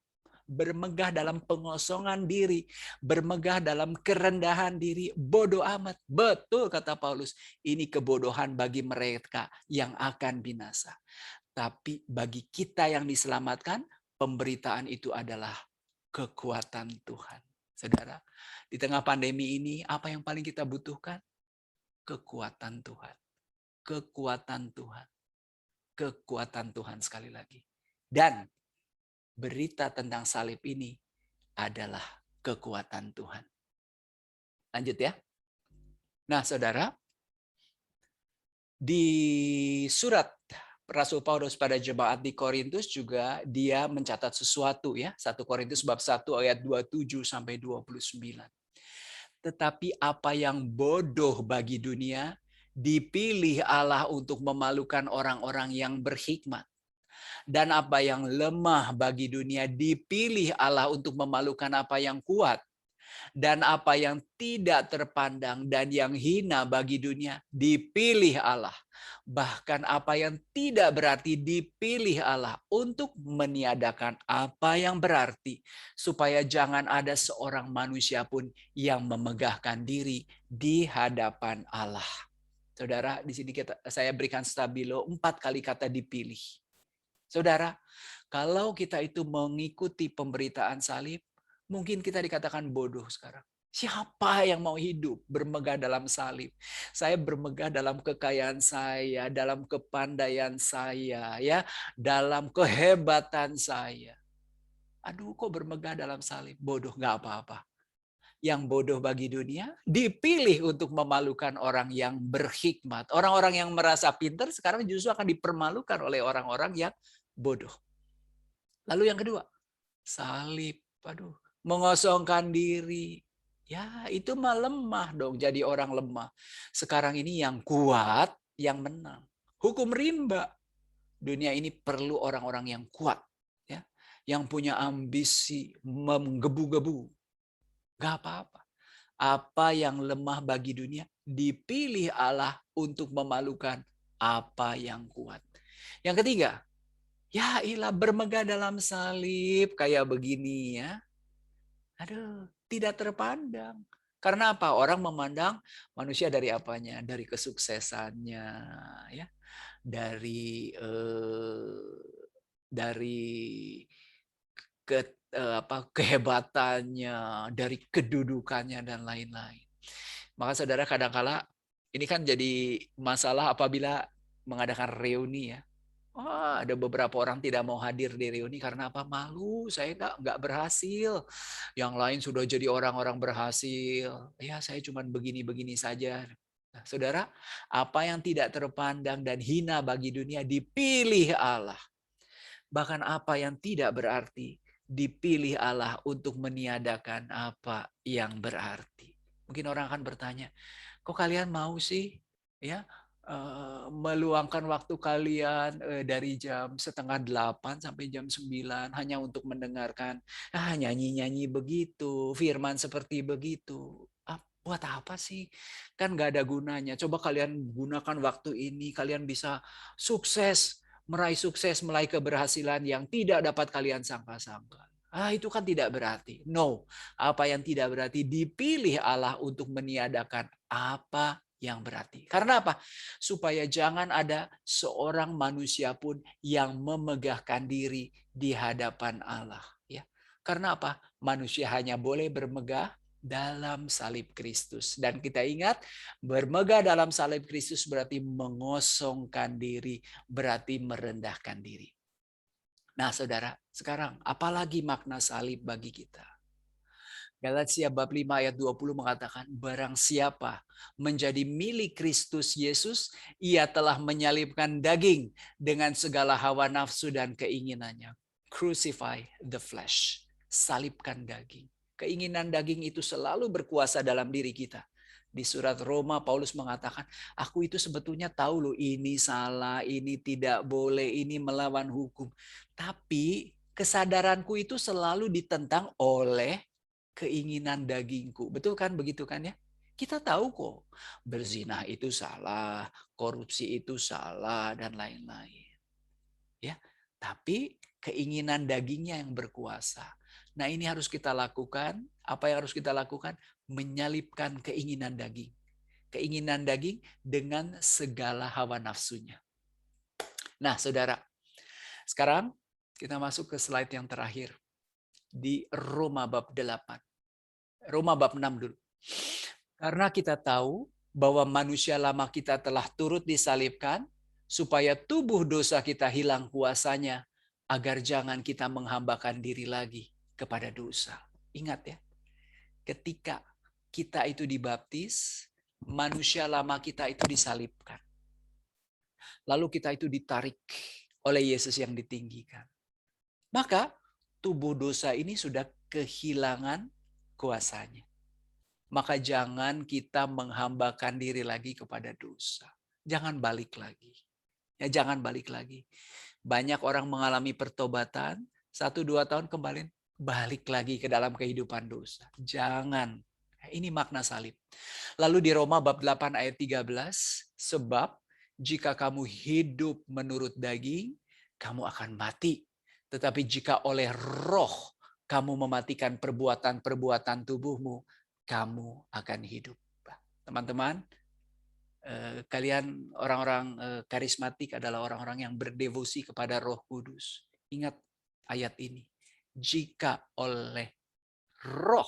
Bermegah dalam pengosongan diri, bermegah dalam kerendahan diri, bodoh amat. Betul kata Paulus, ini kebodohan bagi mereka yang akan binasa. Tapi bagi kita yang diselamatkan, pemberitaan itu adalah kekuatan Tuhan. Saudara, di tengah pandemi ini, apa yang paling kita butuhkan? Kekuatan Tuhan. Kekuatan Tuhan. Kekuatan Tuhan sekali lagi. Dan berita tentang salib ini adalah kekuatan Tuhan. Lanjut ya. Nah, saudara, di surat Rasul Paulus pada jemaat di Korintus juga dia mencatat sesuatu ya. 1 Korintus bab 1 ayat 27 sampai 29. Tetapi apa yang bodoh bagi dunia dipilih Allah untuk memalukan orang-orang yang berhikmat. Dan apa yang lemah bagi dunia dipilih Allah untuk memalukan apa yang kuat. Dan apa yang tidak terpandang dan yang hina bagi dunia dipilih Allah. Bahkan apa yang tidak berarti dipilih Allah untuk meniadakan apa yang berarti. Supaya jangan ada seorang manusia pun yang memegahkan diri di hadapan Allah. Saudara, di sini saya berikan stabilo 4 kali kata dipilih. Saudara, kalau kita itu mengikuti pemberitaan salib, mungkin kita dikatakan bodoh sekarang. Siapa yang mau hidup bermegah dalam salib? Saya bermegah dalam kekayaan saya, dalam kepandaian saya, ya, dalam kehebatan saya. Aduh, kok bermegah dalam salib? Bodoh, nggak apa-apa. Yang bodoh bagi dunia dipilih untuk memalukan orang yang berhikmat. Orang-orang yang merasa pintar sekarang justru akan dipermalukan oleh orang-orang yang bodoh. Lalu yang kedua, salib. Aduh, mengosongkan diri. Ya, itu mah lemah dong, jadi orang lemah. Sekarang ini yang kuat, yang menang. Hukum rimba. Dunia ini perlu orang-orang yang kuat, ya, yang punya ambisi menggebu-gebu. Gak apa-apa. Apa yang lemah bagi dunia dipilih Allah untuk memalukan apa yang kuat. Yang ketiga, ya ilah bermegah dalam salib kayak begini ya. Aduh, tidak terpandang. Karena apa? Orang memandang manusia dari apanya? Dari kesuksesannya, ya, dari kehebatannya, dari kedudukannya dan lain-lain. Maka saudara kadangkala ini kan jadi masalah apabila mengadakan reuni ya. Wah, ada beberapa orang tidak mau hadir di reuni karena apa? Malu, saya nggak berhasil. Yang lain sudah jadi orang-orang berhasil. Ya, saya cuma begini-begini saja. Nah, saudara, apa yang tidak terpandang dan hina bagi dunia dipilih Allah. Bahkan apa yang tidak berarti dipilih Allah untuk meniadakan apa yang berarti. Mungkin orang akan bertanya, kok kalian mau sih ya meluangkan waktu kalian dari jam 7:30 sampai jam 9 hanya untuk mendengarkan nyanyi-nyanyi begitu, firman seperti begitu. Buat apa sih? Kan gak ada gunanya. Coba kalian gunakan waktu ini, kalian bisa sukses, meraih keberhasilan yang tidak dapat kalian sangka-sangka. Itu kan tidak berarti. No, apa yang tidak berarti dipilih Allah untuk meniadakan apa yang berarti. Karena apa? Supaya jangan ada seorang manusia pun yang memegahkan diri di hadapan Allah. Ya, karena apa? Manusia hanya boleh bermegah dalam salib Kristus. Dan kita ingat, bermegah dalam salib Kristus berarti mengosongkan diri, berarti merendahkan diri. Nah saudara, sekarang apalagi makna salib bagi kita? Galatia bab 5 ayat 20 mengatakan, barang siapa menjadi milik Kristus Yesus, ia telah menyalibkan daging dengan segala hawa nafsu dan keinginannya. Crucify the flesh. Salibkan daging. Keinginan daging itu selalu berkuasa dalam diri kita. Di surat Roma, Paulus mengatakan, aku itu sebetulnya tahu loh ini salah, ini tidak boleh, ini melawan hukum. Tapi kesadaranku itu selalu ditentang oleh keinginan dagingku. Betul kan? Begitu kan ya? Kita tahu kok berzinah itu salah, korupsi itu salah dan lain-lain. Ya. Tapi keinginan dagingnya yang berkuasa. Nah, ini harus kita lakukan. Apa yang harus kita lakukan? Menyalipkan keinginan daging. Keinginan daging dengan segala hawa nafsunya. Nah, saudara, sekarang kita masuk ke slide yang terakhir. Di Roma bab 8. Roma bab 6 dulu. Karena kita tahu bahwa manusia lama kita telah turut disalibkan supaya tubuh dosa kita hilang kuasanya agar jangan kita menghambakan diri lagi kepada dosa. Ingat ya, ketika kita itu dibaptis, manusia lama kita itu disalibkan. Lalu kita itu ditarik oleh Yesus yang ditinggikan. Maka tubuh dosa ini sudah kehilangan kuasanya. Maka jangan kita menghambakan diri lagi kepada dosa. Jangan balik lagi. Ya, jangan balik lagi. Banyak orang mengalami pertobatan, 1-2 tahun kembali balik lagi ke dalam kehidupan dosa. Jangan. Ini makna salib. Lalu di Roma bab 8 ayat 13, sebab jika kamu hidup menurut daging, kamu akan mati. Tetapi jika oleh roh kamu mematikan perbuatan-perbuatan tubuhmu, kamu akan hidup. Teman-teman, kalian orang-orang karismatik adalah orang-orang yang berdevosi kepada Roh Kudus. Ingat ayat ini. Jika oleh roh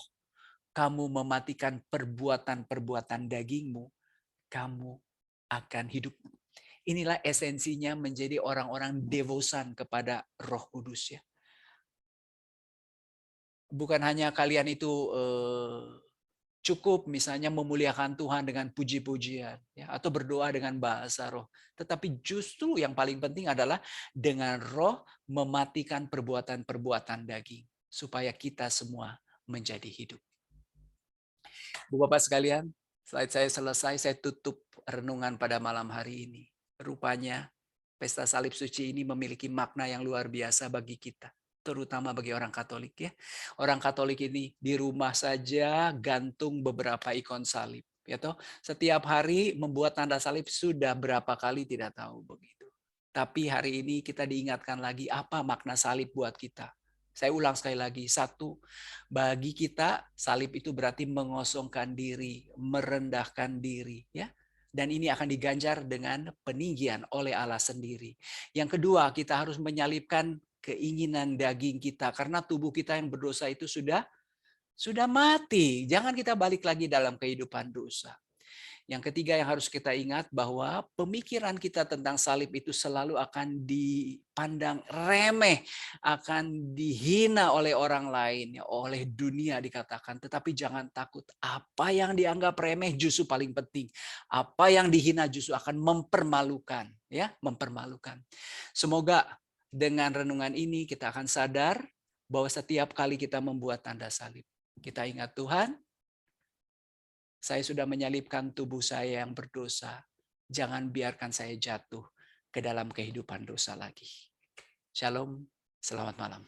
kamu mematikan perbuatan-perbuatan dagingmu, kamu akan hidup. Inilah esensinya menjadi orang-orang devosan kepada Roh Kudus ya. Bukan hanya kalian itu cukup misalnya memuliakan Tuhan dengan puji-pujian ya, atau berdoa dengan bahasa roh. Tetapi justru yang paling penting adalah dengan roh mematikan perbuatan-perbuatan daging. Supaya kita semua menjadi hidup. Bu Bapak sekalian, slide saya selesai, saya tutup renungan pada malam hari ini. Rupanya Pesta Salib Suci ini memiliki makna yang luar biasa bagi kita, terutama bagi orang Katolik ya. Orang Katolik ini di rumah saja gantung beberapa ikon salib, ya toh. Setiap hari membuat tanda salib sudah berapa kali tidak tahu begitu. Tapi hari ini kita diingatkan lagi apa makna salib buat kita. Saya ulang sekali lagi, satu, bagi kita salib itu berarti mengosongkan diri, merendahkan diri, ya. Dan ini akan diganjar dengan peninggian oleh Allah sendiri. Yang kedua, kita harus menyalibkan keinginan daging kita karena tubuh kita yang berdosa itu sudah mati. Jangan kita balik lagi dalam kehidupan dosa. Yang ketiga yang harus kita ingat bahwa pemikiran kita tentang salib itu selalu akan dipandang remeh, akan dihina oleh orang lain, ya, oleh dunia dikatakan. Tetapi jangan takut, apa yang dianggap remeh justru paling penting. Apa yang dihina justru akan mempermalukan, ya, mempermalukan. Semoga dengan renungan ini kita akan sadar bahwa setiap kali kita membuat tanda salib, kita ingat Tuhan, saya sudah menyalibkan tubuh saya yang berdosa. Jangan biarkan saya jatuh ke dalam kehidupan dosa lagi. Shalom, selamat malam.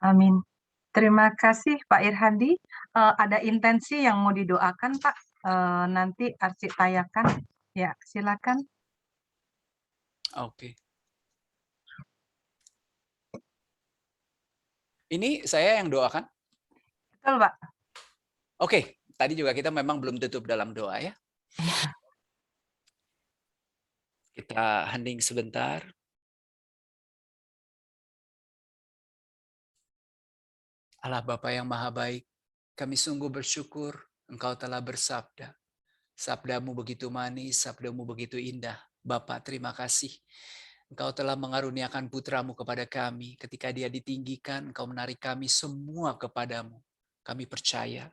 Amin. Terima kasih Pak Irhandi. Ada intensi yang mau didoakan Pak? Nanti Arsi tayakan. Ya, silakan. Oke. Ini saya yang doakan? Betul Pak. Oke, tadi juga kita memang belum tutup dalam doa ya. Kita hening sebentar. Allah Bapa yang Maha Baik, kami sungguh bersyukur Engkau telah bersabda. Sabdamu begitu manis, sabdamu begitu indah. Bapa, terima kasih. Engkau telah mengaruniakan putramu kepada kami. Ketika dia ditinggikan, Engkau menarik kami semua kepadamu. Kami percaya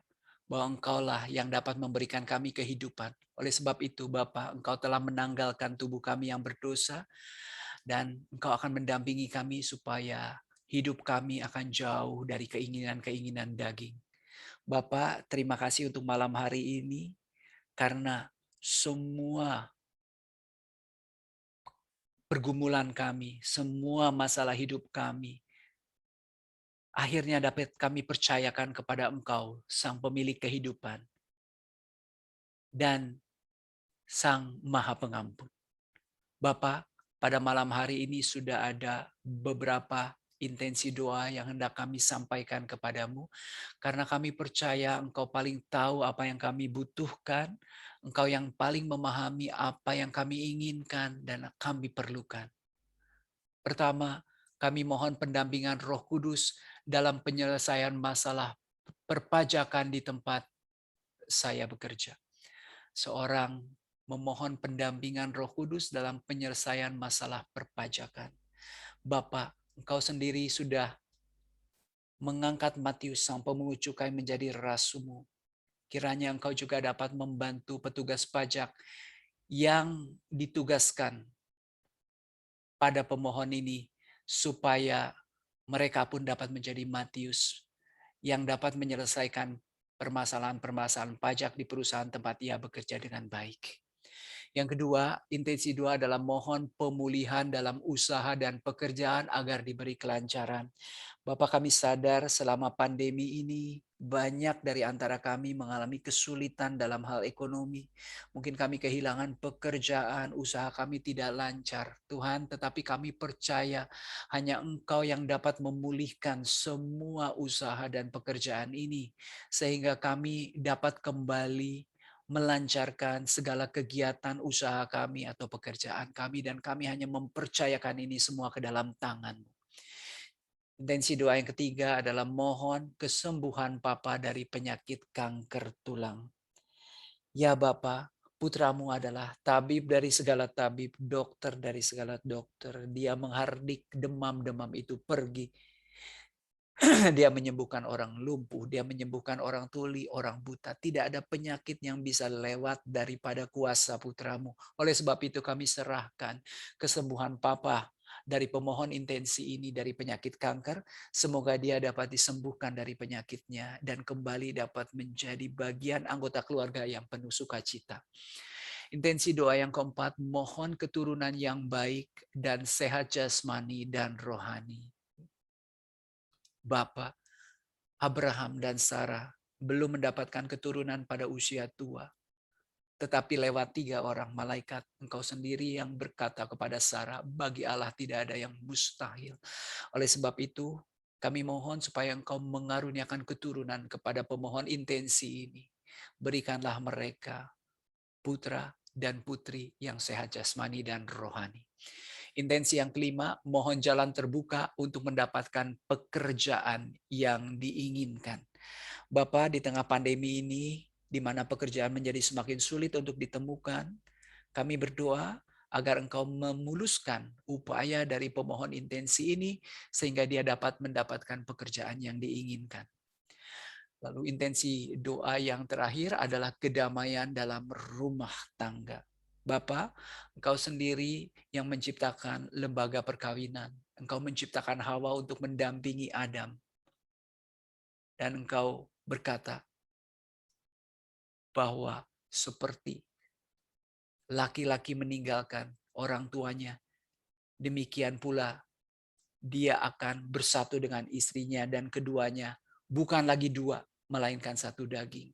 bahwa Engkaulah yang dapat memberikan kami kehidupan. Oleh sebab itu, Bapa, Engkau telah menanggalkan tubuh kami yang berdosa, dan Engkau akan mendampingi kami supaya hidup kami akan jauh dari keinginan-keinginan daging. Bapak, terima kasih untuk malam hari ini, karena semua pergumulan kami, semua masalah hidup kami, akhirnya dapat kami percayakan kepada Engkau, Sang Pemilik kehidupan, dan Sang Maha Pengampun. Bapak, pada malam hari ini sudah ada beberapa intensi doa yang hendak kami sampaikan kepadamu, karena kami percaya Engkau paling tahu apa yang kami butuhkan, Engkau yang paling memahami apa yang kami inginkan dan kami perlukan. Pertama, kami mohon pendampingan Roh Kudus dalam penyelesaian masalah perpajakan di tempat saya bekerja. Seorang memohon pendampingan Roh Kudus dalam penyelesaian masalah perpajakan. Bapak, Engkau sendiri sudah mengangkat Matius sang pemungut cukai menjadi rasumu. Kiranya Engkau juga dapat membantu petugas pajak yang ditugaskan pada pemohon ini, supaya mereka pun dapat menjadi Matius yang dapat menyelesaikan permasalahan-permasalahan pajak di perusahaan tempat ia bekerja dengan baik. Yang kedua, intensi doa adalah mohon pemulihan dalam usaha dan pekerjaan agar diberi kelancaran. Bapak, kami sadar selama pandemi ini banyak dari antara kami mengalami kesulitan dalam hal ekonomi. Mungkin kami kehilangan pekerjaan, usaha kami tidak lancar. Tuhan, tetapi kami percaya hanya Engkau yang dapat memulihkan semua usaha dan pekerjaan ini. Sehingga kami dapat kembali melancarkan segala kegiatan usaha kami atau pekerjaan kami, dan kami hanya mempercayakan ini semua ke dalam tangan-Mu. Intensi doa yang ketiga adalah mohon kesembuhan Papa dari penyakit kanker tulang. Ya Bapa, putramu adalah tabib dari segala tabib, dokter dari segala dokter. Dia menghardik demam-demam itu pergi. Dia menyembuhkan orang lumpuh, dia menyembuhkan orang tuli, orang buta. Tidak ada penyakit yang bisa lewat daripada kuasa putramu. Oleh sebab itu kami serahkan kesembuhan Papa dari pemohon intensi ini dari penyakit kanker. Semoga dia dapat disembuhkan dari penyakitnya dan kembali dapat menjadi bagian anggota keluarga yang penuh sukacita. Intensi doa yang keempat, mohon keturunan yang baik dan sehat jasmani dan rohani. Bapa, Abraham dan Sarah belum mendapatkan keturunan pada usia tua. Tetapi lewat 3 orang malaikat, Engkau sendiri yang berkata kepada Sarah, bagi Allah tidak ada yang mustahil. Oleh sebab itu, kami mohon supaya Engkau mengaruniakan keturunan kepada pemohon intensi ini. Berikanlah mereka putra dan putri yang sehat jasmani dan rohani. Intensi yang kelima, mohon jalan terbuka untuk mendapatkan pekerjaan yang diinginkan. Bapak, di tengah pandemi ini, di mana pekerjaan menjadi semakin sulit untuk ditemukan, kami berdoa agar Engkau memuluskan upaya dari pemohon intensi ini, sehingga dia dapat mendapatkan pekerjaan yang diinginkan. Lalu intensi doa yang terakhir adalah kedamaian dalam rumah tangga. Bapa, Engkau sendiri yang menciptakan lembaga perkawinan. Engkau menciptakan Hawa untuk mendampingi Adam. Dan Engkau berkata bahwa seperti laki-laki meninggalkan orang tuanya, demikian pula dia akan bersatu dengan istrinya dan keduanya bukan lagi dua, melainkan satu daging.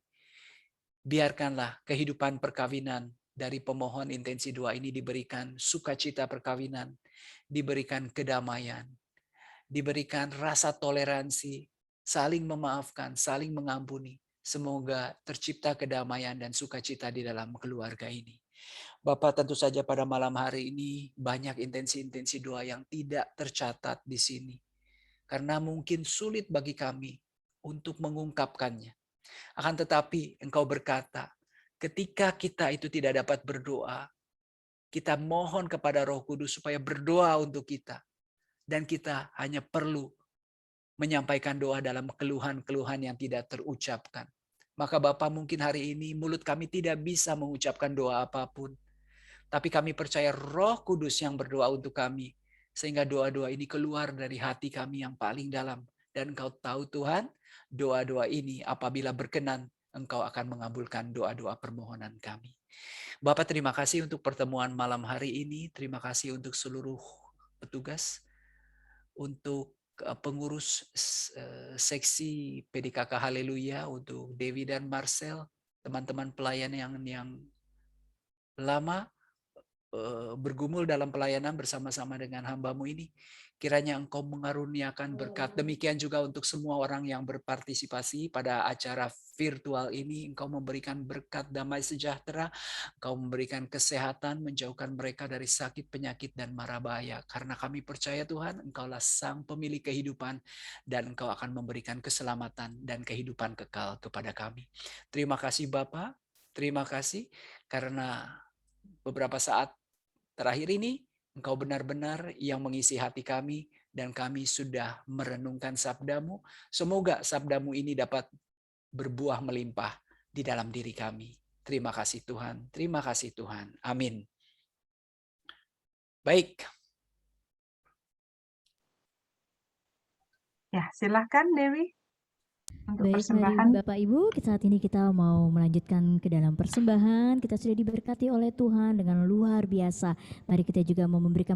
Biarkanlah kehidupan perkawinan dari pemohon intensi doa ini diberikan sukacita perkawinan, diberikan kedamaian, diberikan rasa toleransi, saling memaafkan, saling mengampuni. Semoga tercipta kedamaian dan sukacita di dalam keluarga ini. Bapak, tentu saja pada malam hari ini banyak intensi-intensi doa yang tidak tercatat di sini. Karena mungkin sulit bagi kami untuk mengungkapkannya. Akan tetapi Engkau berkata, ketika kita itu tidak dapat berdoa, kita mohon kepada Roh Kudus supaya berdoa untuk kita. Dan kita hanya perlu menyampaikan doa dalam keluhan-keluhan yang tidak terucapkan. Maka Bapak, mungkin hari ini mulut kami tidak bisa mengucapkan doa apapun. Tapi kami percaya Roh Kudus yang berdoa untuk kami. Sehingga doa-doa ini keluar dari hati kami yang paling dalam. Dan Engkau tahu Tuhan, doa-doa ini apabila berkenan, Engkau akan mengabulkan doa-doa permohonan kami. Bapak, terima kasih untuk pertemuan malam hari ini. Terima kasih untuk seluruh petugas, untuk pengurus seksi PDKK Haleluya, untuk Dewi dan Marcel, teman-teman pelayan yang lama bergumul dalam pelayanan bersama-sama dengan hamba-Mu ini. Kiranya Engkau mengaruniakan berkat. Demikian juga untuk semua orang yang berpartisipasi pada acara virtual ini. Engkau memberikan berkat damai sejahtera. Engkau memberikan kesehatan, menjauhkan mereka dari sakit, penyakit, dan mara bahaya. Karena kami percaya Tuhan, Engkaulah sang pemilik kehidupan dan Engkau akan memberikan keselamatan dan kehidupan kekal kepada kami. Terima kasih Bapa. Terima kasih karena beberapa saat terakhir ini, Engkau benar-benar yang mengisi hati kami dan kami sudah merenungkan sabda-Mu. Semoga sabda-Mu ini dapat berbuah melimpah di dalam diri kami. Terima kasih Tuhan, terima kasih Tuhan. Amin. Baik. Ya, silakan Dewi. untuk Baik, persembahan. mari Bapak Ibu, saat ini kita mau melanjutkan ke dalam persembahan. Kita sudah diberkati oleh Tuhan dengan luar biasa. Mari kita juga mau memberikan